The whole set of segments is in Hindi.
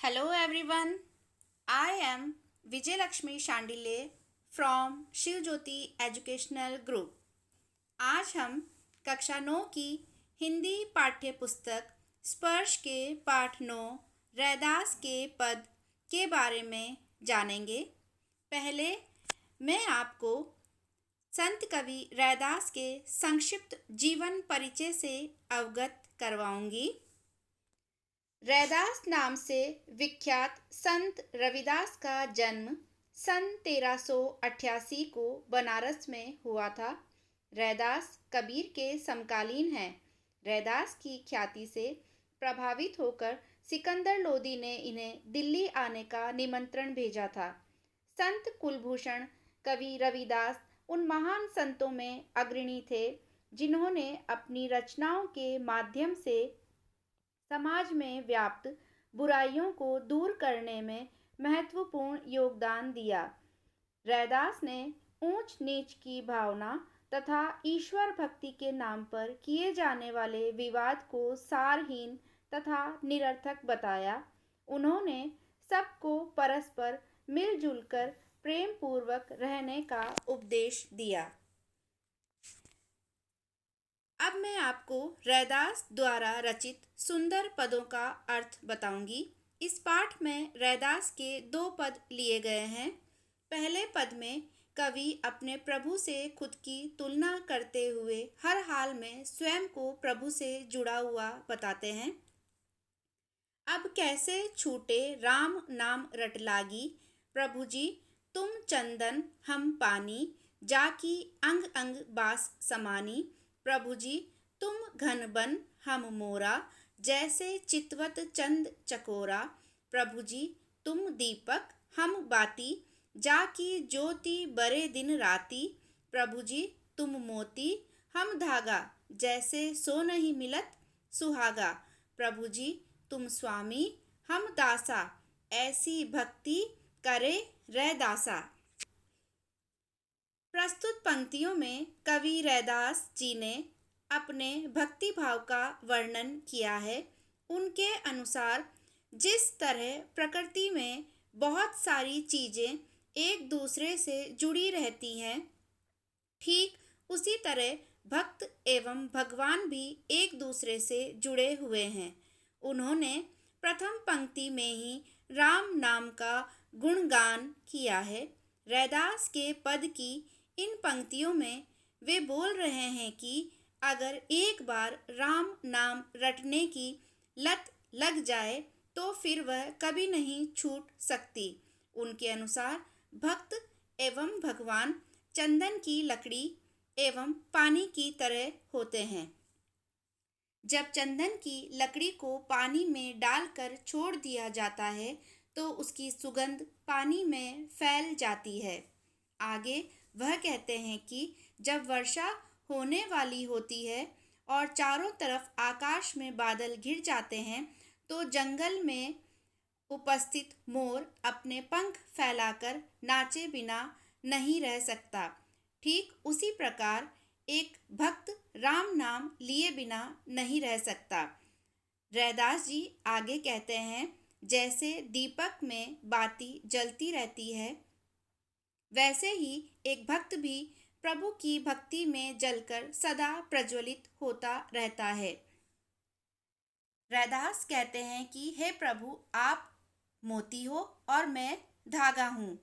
Hello everyone, I am Vijay Lakshmi Shandile from Shiv Jyoti educational group. आज हम कक्षा 9 की हिंदी पाठ्य पुस्तक स्पर्श के पाठ 9 रैदास के पद के बारे में जानेंगे। पहले मैं आपको संत कवि रैदास के संक्षिप्त जीवन परिचय से अवगत करवाऊंगी। रैदास नाम से विख्यात संत रविदास का जन्म सन 1388 को बनारस में हुआ था। रैदास कबीर के समकालीन हैं। रैदास की ख्याति से प्रभावित होकर सिकंदर लोदी ने इन्हें दिल्ली आने का निमंत्रण भेजा था। संत कुलभूषण कवि रविदास उन महान संतों में अग्रणी थे जिन्होंने अपनी रचनाओं के माध्यम से समाज में व्याप्त बुराइयों को दूर करने में महत्वपूर्ण योगदान दिया। रैदास ने ऊंच नीच की भावना तथा ईश्वर भक्ति के नाम पर किए जाने वाले विवाद को सारहीन तथा निरर्थक बताया। उन्होंने सबको परस्पर मिलजुल कर प्रेम पूर्वक रहने का उपदेश दिया। अब मैं आपको रैदास द्वारा रचित सुंदर पदों का अर्थ बताऊंगी। इस पाठ में रैदास के 2 पद लिए गए हैं। पहले पद में कवि अपने प्रभु से खुद की तुलना करते हुए हर हाल में स्वयं को प्रभु से जुड़ा हुआ बताते हैं। अब कैसे छूटे राम नाम रट लागी, प्रभु जी तुम चंदन हम पानी, जाकी अंग अंग बास समानी, प्रभु जी तुम घन बन हम मोरा, जैसे चितवत चंद चकोरा, प्रभु जी तुम दीपक हम बाती, जाकी ज्योति बरे दिन राती, प्रभु जी तुम मोती हम धागा, जैसे सो नहीं मिलत सुहागा, प्रभु जी तुम स्वामी हम दासा, ऐसी भक्ति करे रैदासा। प्रस्तुत पंक्तियों में कवि रैदास जी ने अपने भक्ति भाव का वर्णन किया है। उनके अनुसार जिस तरह प्रकृति में बहुत सारी चीज़ें एक दूसरे से जुड़ी रहती हैं, ठीक उसी तरह भक्त एवं भगवान भी एक दूसरे से जुड़े हुए हैं। उन्होंने प्रथम पंक्ति में ही राम नाम का गुणगान किया है। रैदास के पद की इन पंक्तियों में वे बोल रहे हैं कि अगर एक बार राम नाम रटने की लत लग जाए तो फिर वह कभी नहीं छूट सकती। उनके अनुसार भक्त एवं भगवान चंदन की लकड़ी एवं पानी की तरह होते हैं। जब चंदन की लकड़ी को पानी में डालकर छोड़ दिया जाता है तो उसकी सुगंध पानी में फैल जाती है। आगे वह कहते हैं कि जब वर्षा होने वाली होती है और चारों तरफ आकाश में बादल घिर जाते हैं तो जंगल में उपस्थित मोर अपने पंख फैलाकर नाचे बिना नहीं रह सकता। ठीक उसी प्रकार एक भक्त राम नाम लिए बिना नहीं रह सकता। रैदास जी आगे कहते हैं, जैसे दीपक में बाती जलती रहती है, वैसे ही एक भक्त भी प्रभु की भक्ति में जलकर सदा प्रज्वलित होता रहता है। रैदास कहते हैं कि हे प्रभु, आप मोती हो और मैं धागा हूँ,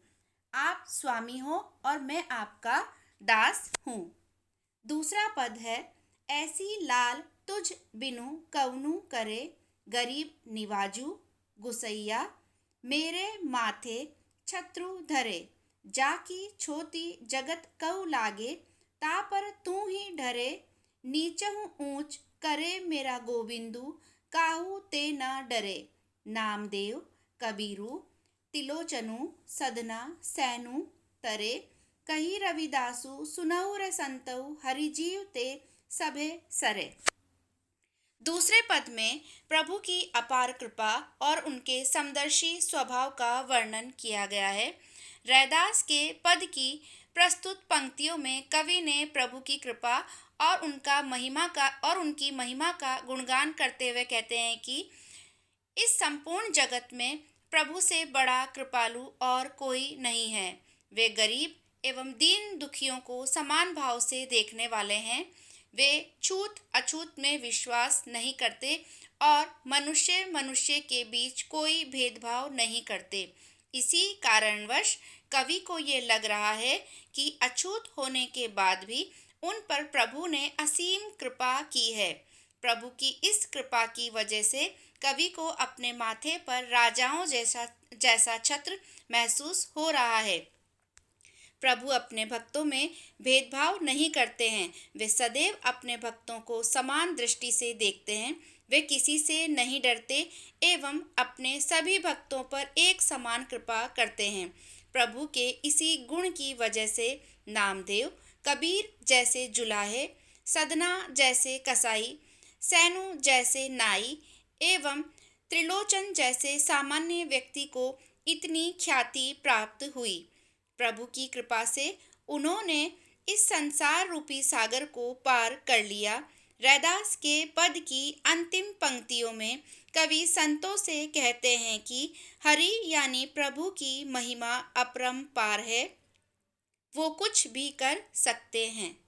आप स्वामी हो और मैं आपका दास हूँ। दूसरा पद है, ऐसी लाल तुझ बिनु कवनु करे, गरीब निवाजू गुसैया, मेरे माथे छत्रु धरे, जाकी छोटी जगत कऊ लागे, ता पर तू ही डरे, नीचहु ऊंच करे मेरा गोविंदु, काहू ते न डरे, नामदेव कबीरू तिलोचनु सदना सैनु तरे, कही रविदासु सुनऊ रे संतऊ, हरिजीव ते सभे सरे। दूसरे पद में प्रभु की अपार कृपा और उनके समदर्शी स्वभाव का वर्णन किया गया है। रैदास के पद की प्रस्तुत पंक्तियों में कवि ने प्रभु की कृपा और उनकी महिमा का गुणगान करते हुए कहते हैं कि इस संपूर्ण जगत में प्रभु से बड़ा कृपालु और कोई नहीं है। वे गरीब एवं दीन दुखियों को समान भाव से देखने वाले हैं। वे छूत अछूत में विश्वास नहीं करते और मनुष्य मनुष्य के बीच कोई भेदभाव नहीं करते। इसी कारणवश कवि को ये लग रहा है कि अछूत होने के बाद भी उन पर प्रभु ने असीम कृपा की है। प्रभु की इस कृपा की वजह से कवि को अपने माथे पर राजाओं जैसा जैसा छत्र महसूस हो रहा है। प्रभु अपने भक्तों में भेदभाव नहीं करते हैं। वे सदैव अपने भक्तों को समान दृष्टि से देखते हैं। वे किसी से नहीं डरते एवं अपने सभी भक्तों पर एक समान कृपा करते हैं। प्रभु के इसी गुण की वजह से नामदेव, कबीर जैसे जुलाहे, सदना जैसे कसाई, सैनु जैसे नाई एवं त्रिलोचन जैसे सामान्य व्यक्ति को इतनी ख्याति प्राप्त हुई। प्रभु की कृपा से उन्होंने इस संसार रूपी सागर को पार कर लिया। रैदास के पद की अंतिम पंक्तियों में कवि संतों से कहते हैं कि हरि यानी प्रभु की महिमा अपरंपार है, वो कुछ भी कर सकते हैं।